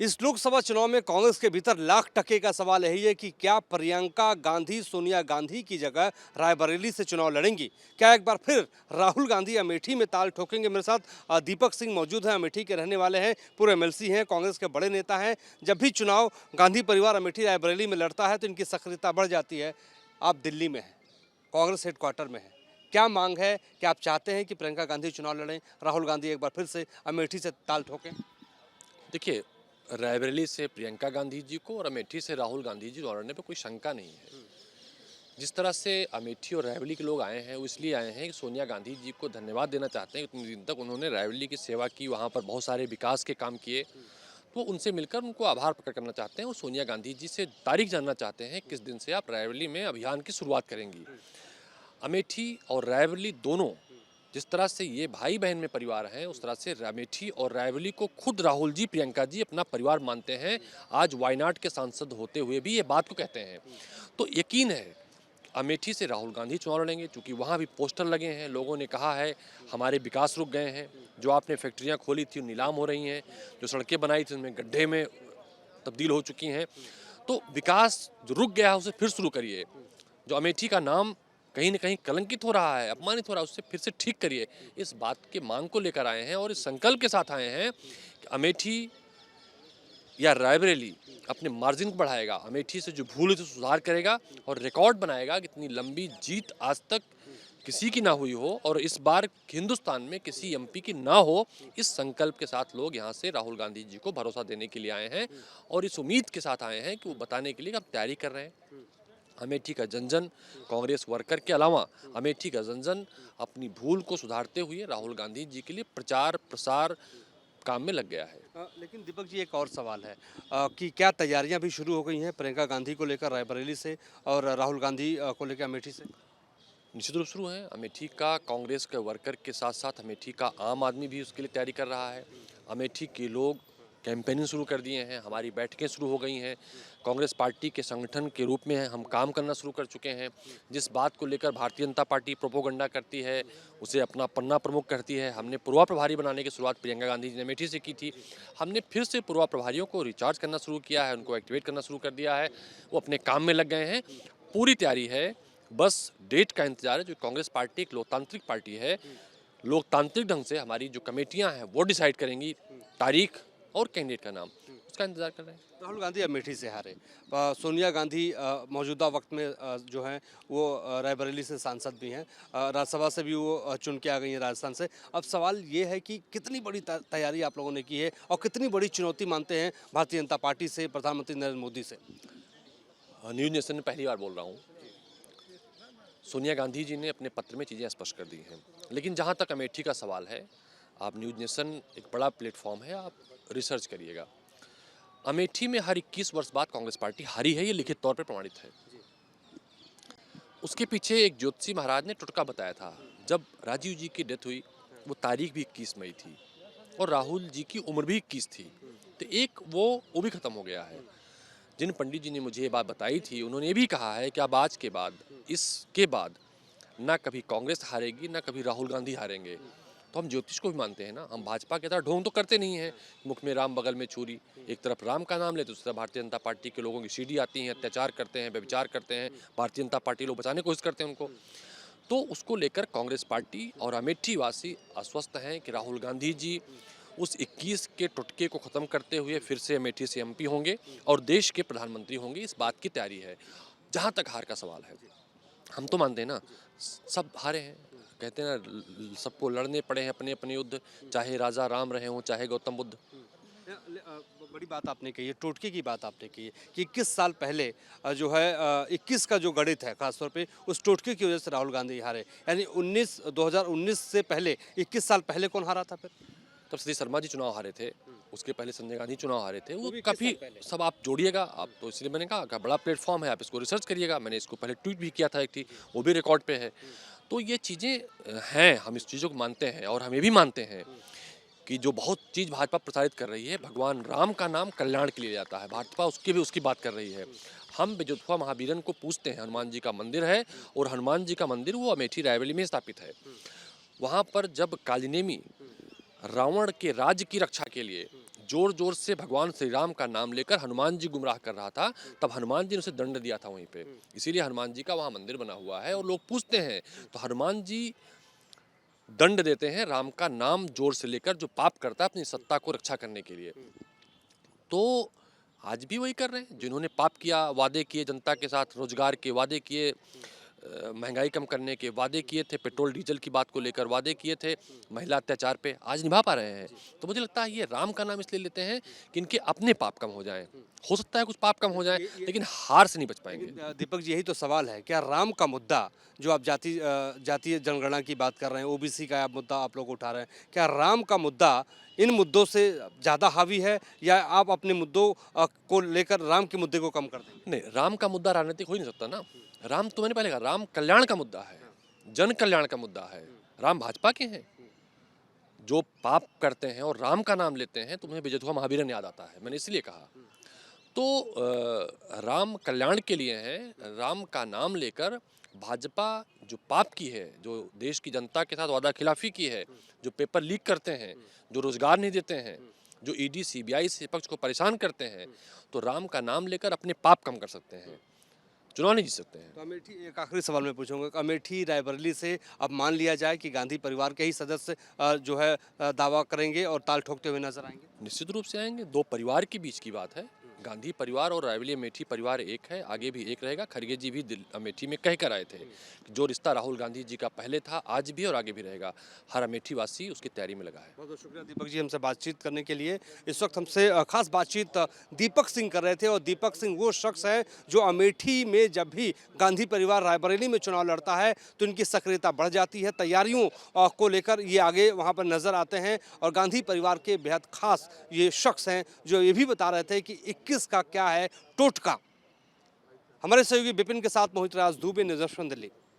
इस लोकसभा चुनाव में कांग्रेस के भीतर लाख टके का सवाल यही है कि क्या प्रियंका गांधी सोनिया गांधी की जगह रायबरेली से चुनाव लड़ेंगी। क्या एक बार फिर राहुल गांधी अमेठी में ताल ठोकेंगे। मेरे साथ दीपक सिंह मौजूद हैं, अमेठी के रहने वाले हैं, पूर्व एमएलसी हैं, कांग्रेस के बड़े नेता हैं। जब भी चुनाव गांधी परिवार अमेठी रायबरेली में लड़ता है तो इनकी सक्रियता बढ़ जाती है। आप दिल्ली में हैं, कांग्रेस हेडक्वार्टर में है, क्या मांग है? क्या आप चाहते हैं कि प्रियंका गांधी चुनाव लड़ें, राहुल गांधी एक बार फिर से अमेठी से ताल ठोकें? देखिए, रायबरेली से प्रियंका गांधी जी को और अमेठी से राहुल गांधी जी लड़ने पे कोई शंका नहीं है। जिस तरह से अमेठी और रायबरेली के लोग आए हैं वो इसलिए आए हैं कि सोनिया गांधी जी को धन्यवाद देना चाहते हैं। इतने दिन तक उन्होंने रायबरेली की सेवा की, वहाँ पर बहुत सारे विकास के काम किए, तो उनसे मिलकर उनको आभार प्रकट करना चाहते हैं और सोनिया गांधी जी से तारीख जानना चाहते हैं किस दिन से आप रायबरेली में अभियान की शुरुआत करेंगी। अमेठी और रायबरेली दोनों जिस तरह से ये भाई बहन में परिवार हैं, उस तरह से अमेठी और रायबरेली को खुद राहुल जी प्रियंका जी अपना परिवार मानते हैं। आज वायनाड के सांसद होते हुए भी ये बात को कहते हैं। तो यकीन है अमेठी से राहुल गांधी चुनाव लड़ेंगे, क्योंकि वहाँ भी पोस्टर लगे हैं, लोगों ने कहा है हमारे विकास रुक गए हैं, जो आपने फैक्ट्रियाँ खोली थी नीलाम हो रही हैं, जो सड़कें बनाई थी उनमें गड्ढे में तब्दील हो चुकी हैं। तो विकास जो रुक गया है उसे फिर शुरू करिए। जो अमेठी का नाम कहीं न कहीं कलंकित हो रहा है, अपमानित हो रहा है, उससे फिर से ठीक करिए। इस बात की मांग को लेकर आए हैं और इस संकल्प के साथ आए हैं कि अमेठी या रायबरेली अपने मार्जिन को बढ़ाएगा, अमेठी से जो भूल है तो सुधार करेगा और रिकॉर्ड बनाएगा कि इतनी लंबी जीत आज तक किसी की ना हुई हो और इस बार हिंदुस्तान में किसी एमपी की ना हो। इस संकल्प के साथ लोग यहाँ से राहुल गांधी जी को भरोसा देने के लिए आए हैं और इस उम्मीद के साथ आए हैं कि वो बताने के लिए कि हम तैयारी कर रहे हैं। अमेठी का जन-जन कांग्रेस वर्कर के अलावा अमेठी का जन-जन अपनी भूल को सुधारते हुए राहुल गांधी जी के लिए प्रचार प्रसार काम में लग गया है। लेकिन दीपक जी, एक और सवाल है कि क्या तैयारियां भी शुरू हो गई हैं प्रियंका गांधी को लेकर रायबरेली से और राहुल गांधी को लेकर अमेठी से? निश्चित रूप शुरू है। अमेठी का कांग्रेस के वर्कर के साथ साथ अमेठी का आम आदमी भी उसके लिए तैयारी कर रहा है। अमेठी के लोग कैंपेनिंग शुरू कर दिए हैं, हमारी बैठकें शुरू हो गई हैं। कांग्रेस पार्टी के संगठन के रूप में हम काम करना शुरू कर चुके हैं। जिस बात को लेकर भारतीय जनता पार्टी प्रोपोगंडा करती है, उसे अपना पन्ना प्रमुख करती है। हमने पूर्वा प्रभारी बनाने की शुरुआत प्रियंका गांधी जी ने अमेठी से की थी। हमने फिर से पूर्वा प्रभारियों को रिचार्ज करना शुरू किया है, उनको एक्टिवेट करना शुरू कर दिया है। वो अपने काम में लग गए हैं। पूरी तैयारी है, बस डेट का इंतजार है। जो कांग्रेस पार्टी एक लोकतांत्रिक पार्टी है, लोकतांत्रिक ढंग से हमारी जो कमेटियां हैं वो डिसाइड करेंगी तारीख और कैंडिडेट का नाम, उसका इंतजार कर रहे हैं। राहुल गांधी अमेठी से हारे, सोनिया गांधी मौजूदा वक्त में जो हैं वो रायबरेली से सांसद भी हैं, राज्यसभा से भी वो चुन के आ गई हैं राजस्थान से। अब सवाल ये है कि कितनी बड़ी तैयारी आप लोगों ने की है और कितनी बड़ी चुनौती मानते हैं भारतीय जनता पार्टी से, प्रधानमंत्री नरेंद्र मोदी से? न्यूज नेशन में पहली बार बोल रहा हूँ, सोनिया गांधी जी ने अपने पत्र में चीज़ें स्पष्ट कर दी हैं। लेकिन जहाँ तक अमेठी का सवाल है, आप न्यूज नेशन एक बड़ा प्लेटफॉर्म है, आप रिसर्च करिएगा। अमेठी में हर 21 वर्ष बाद कांग्रेस पार्टी हारी है, ये लिखित तौर पर प्रमाणित है। उसके पीछे एक ज्योतिषी महाराज ने टुटका बताया था। जब राजीव जी की डेथ हुई वो तारीख भी 21 मई थी और राहुल जी की उम्र भी 21 थी, तो एक वो भी खत्म हो गया है। जिन पंडित जी ने मुझे ये बात बताई थी उन्होंने ये भी कहा है कि अब आज के बाद, इसके बाद ना कभी कांग्रेस हारेगी ना कभी राहुल गांधी हारेंगे। तो हम ज्योतिष को भी मानते हैं ना, हम भाजपा की तरह ढोंग तो करते नहीं हैं, मुख में राम बगल में छुरी। एक तरफ राम का नाम ले, दूसरी तरफ भारतीय जनता पार्टी के लोगों की सीढ़ी आती हैं, अत्याचार करते हैं, व्यभिचार करते हैं, भारतीय जनता पार्टी लोग बचाने की कोशिश करते हैं उनको। तो उसको लेकर कांग्रेस पार्टी और अमेठी वासी आश्वस्त हैं कि राहुल गांधी जी उस 21 के टुटके को ख़त्म करते हुए फिर से अमेठी से एमपी होंगे और देश के प्रधानमंत्री होंगे। इस बात की तैयारी है। जहाँ तक हार का सवाल है, हम तो मानते हैं ना, सब हारे हैं। कहते हैं ना, सबको लड़ने पड़े हैं अपने अपने युद्ध, चाहे राजा राम रहे हों चाहे गौतम बुद्ध। बड़ी बात आपने कही है, टोटके की बात आपने कही है कि 21 साल पहले जो है 21 का जो गणित है खासतौर पे उस टोटके की वजह से राहुल गांधी हारे। यानी 2019 से पहले 21 साल पहले कौन हारा था फिर? तब सतीश शर्मा जी चुनाव हारे थे, उसके पहले संजय गांधी चुनाव हारे थे। वो भी 21 साल काफ़ी पहले। सब आप जोड़िएगा, आप तो इसलिए मैंने कहा कि बड़ा प्लेटफॉर्म है, आप इसको रिसर्च करिएगा। मैंने इसको पहले ट्वीट भी किया था एक थी, वो भी रिकॉर्ड पे है। तो ये चीज़ें हैं, हम इस चीज़ों को मानते हैं और हम ये भी मानते हैं कि जो बहुत चीज़ भाजपा प्रसारित कर रही है, भगवान राम का नाम कल्याण के लिए जाता है, भाजपा उसकी भी उसकी बात कर रही है। हम बेजुत्वा महावीरन को पूजते हैं, हनुमान जी का मंदिर है और हनुमान जी का मंदिर वो अमेठी रायबरेली में स्थापित है। वहाँ पर जब कालिनेमी रावण के राज्य की रक्षा के लिए जोर जोर से भगवान श्री राम का नाम लेकर हनुमान जी गुमराह कर रहा था, तब हनुमान जी ने उसे दंड दिया था वहीं पे। इसीलिए हनुमान जी का वहाँ मंदिर बना हुआ है और लोग पूछते हैं, तो हनुमान जी दंड देते हैं राम का नाम जोर से लेकर, जो पाप करता है अपनी सत्ता को रक्षा करने के लिए। तो आज भी वही कर रहे हैं जिन्होंने पाप किया, वादे किए जनता के साथ, रोजगार के वादे किए, महंगाई कम करने के वादे किए थे, पेट्रोल डीजल की बात को लेकर वादे किए थे, महिला अत्याचार पे आज निभा पा रहे हैं। तो मुझे लगता है ये राम का नाम इसलिए लेते हैं कि इनके अपने पाप कम हो जाएं। हो सकता है कुछ पाप कम हो जाए, लेकिन हार से नहीं बच पाएंगे। दीपक जी, यही तो सवाल है, क्या राम का मुद्दा जो आप जातीय जनगणना की बात कर रहे हैं, ओबीसी का आप मुद्दा आप लोग उठा रहे हैं, क्या राम का मुद्दा इन मुद्दों से ज़्यादा हावी है, या आप अपने मुद्दों को लेकर राम के मुद्दे को कम कर देंगे? नहीं, राम का मुद्दा राजनीतिक हो ही नहीं सकता ना। राम तो मैंने पहले कहा, राम कल्याण का मुद्दा है, जन कल्याण का मुद्दा है। राम भाजपा के हैं, जो पाप करते हैं और राम का नाम लेते हैं तो उन्हें बेजतुआ महावीरन याद आता है, मैंने इसलिए कहा। तो राम कल्याण के लिए हैं, राम का नाम लेकर भाजपा जो पाप की है, जो देश की जनता के साथ वादा खिलाफी की है, जो पेपर लीक करते हैं, जो रोजगार नहीं देते हैं, जो ईडी सीबीआई से विपक्ष को परेशान करते हैं, तो राम का नाम लेकर अपने पाप कम कर सकते हैं, चुनाव नहीं जीत सकते हैं। तो अमेठी, एक आखिरी सवाल मैं पूछूंगा, अमेठी रायबरेली से अब मान लिया जाए कि गांधी परिवार के ही सदस्य जो है दावा करेंगे और ताल ठोकते हुए नजर आएंगे? निश्चित रूप से आएंगे, दो परिवार के बीच की बात है। गांधी परिवार और रायबरेली अमेठी परिवार एक है, आगे भी एक रहेगा। खड़गे जी भी अमेठी में कह कर आए थे कि जो रिश्ता राहुल गांधी जी का पहले था, आज भी और आगे भी रहेगा। हर अमेठी वासी उसकी तैयारी में लगा है। बहुत बहुत शुक्रिया दीपक जी हमसे बातचीत करने के लिए। इस वक्त हमसे खास बातचीत दीपक सिंह कर रहे थे, और दीपक सिंह वो शख्स है जो अमेठी में जब भी गांधी परिवार रायबरेली में चुनाव लड़ता है तो इनकी सक्रियता बढ़ जाती है, तैयारियों को लेकर ये आगे वहाँ पर नजर आते हैं। और गांधी परिवार के बेहद खास ये शख्स हैं जो ये भी बता रहे थे कि 21 का क्या है टोटका। हमारे सहयोगी विपिन के साथ मोहित राज दुबे, न्यूज़ 18 दिल्ली।